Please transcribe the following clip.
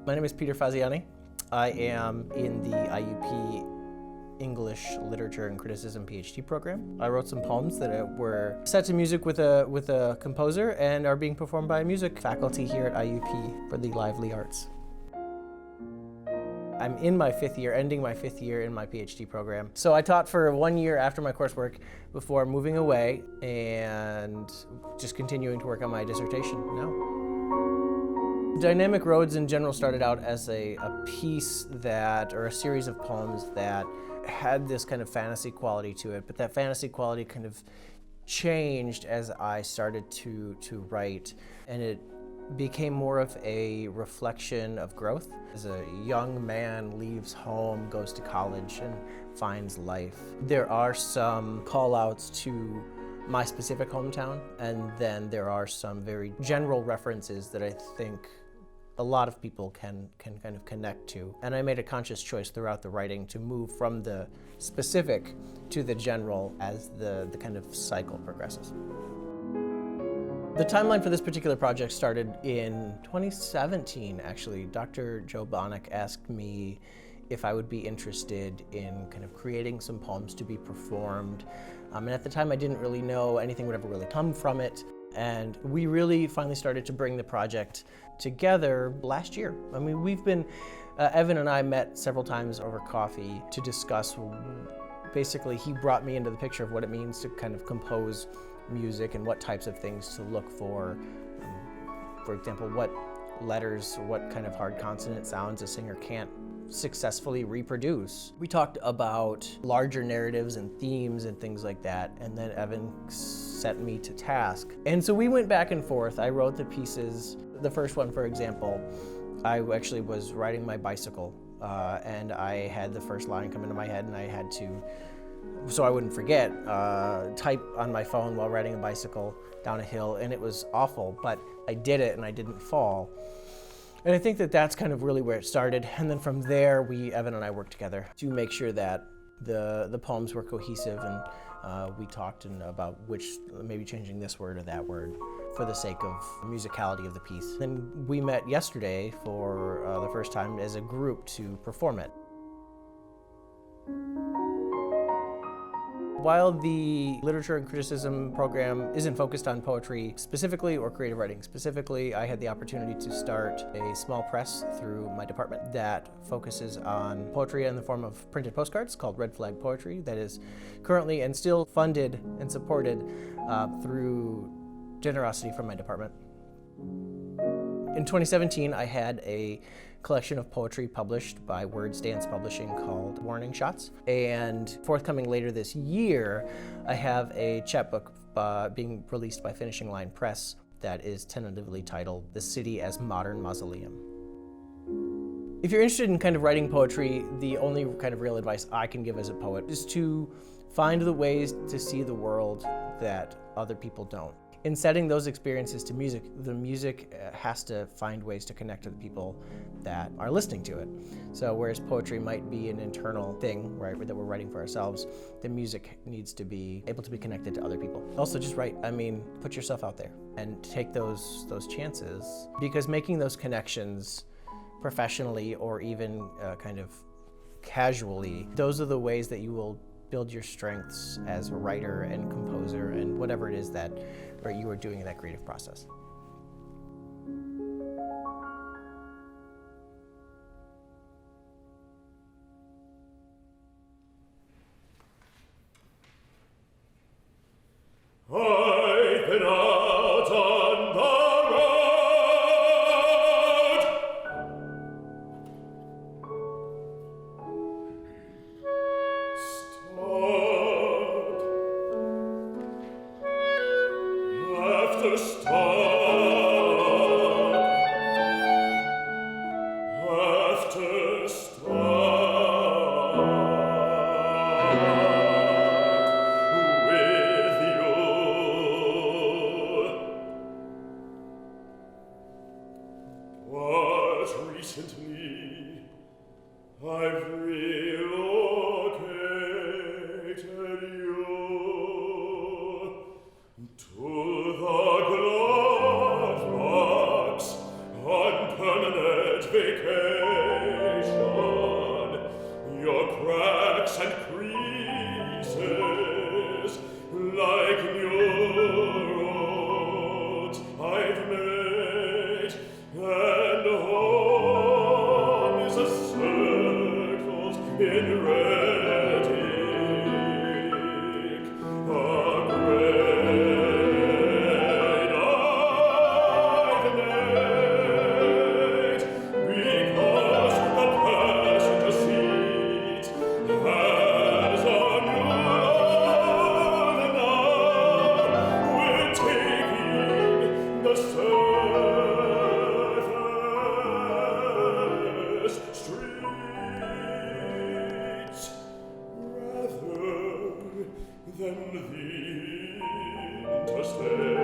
My name is Peter Faziani. I am in the IUP English Literature and Criticism PhD program. I wrote some poems that were set to music with a composer and are being performed by music faculty here at IUP for the lively arts. I'm in my 5th year, ending my 5th year in my PhD program. So I taught for 1 year after my coursework before moving away and just continuing to work on my dissertation now. Dynamic Roads in general started out as a piece that, or a series of poems that had this kind of fantasy quality to it, but that fantasy quality kind of changed as I started to write, and it became more of a reflection of growth. As a young man leaves home, goes to college, and finds life. There are some call-outs to my specific hometown, and then there are some very general references that I think a lot of people can kind of connect to. And I made a conscious choice throughout the writing to move from the specific to the general as the kind of cycle progresses. The timeline for this particular project started in 2017, actually. Dr. Joe Bonnick asked me if I would be interested in kind of creating some poems to be performed. And at the time I didn't really know anything would ever really come from it. And we really finally started to bring the project together last year. I mean, we've been, Evan and I met several times over coffee to discuss, basically he brought me into the picture of what it means to kind of compose music and what types of things to look for. For example, what letters, what kind of hard consonant sounds a singer can't successfully reproduce. We talked about larger narratives and themes and things like that, and then Evan set me to task. And so we went back and forth. I wrote the pieces. The first one, for example, I actually was riding my bicycle and I had the first line come into my head, and I had to, so I wouldn't forget, type on my phone while riding a bicycle down a hill, and it was awful, but I did it and I didn't fall. And I think that that's kind of really where it started. And then from there, Evan and I worked together to make sure that the poems were cohesive, and we talked about maybe changing this word or that word for the sake of musicality of the piece. Then we met yesterday for the first time as a group to perform it. While the literature and criticism program isn't focused on poetry specifically or creative writing specifically, I had the opportunity to start a small press through my department that focuses on poetry in the form of printed postcards called Red Flag Poetry, that is currently and still funded and supported through generosity from my department. In 2017, I had a collection of poetry published by Words Dance Publishing called Warning Shots. And forthcoming later this year, I have a chapbook being released by Finishing Line Press that is tentatively titled The City as Modern Mausoleum. If you're interested in kind of writing poetry, the only kind of real advice I can give as a poet is to find the ways to see the world that other people don't. In setting those experiences to music, the music has to find ways to connect to the people that are listening to it. So whereas poetry might be an internal thing, right, that we're writing for ourselves, the music needs to be able to be connected to other people. Also just write, put yourself out there and take those chances, because making those connections professionally or even kind of casually, those are the ways that you will build your strengths as a writer and composer and whatever it is that you are doing in that creative process. I've been out on the recently I've relocated you to the glove box on permanent vacation. stay.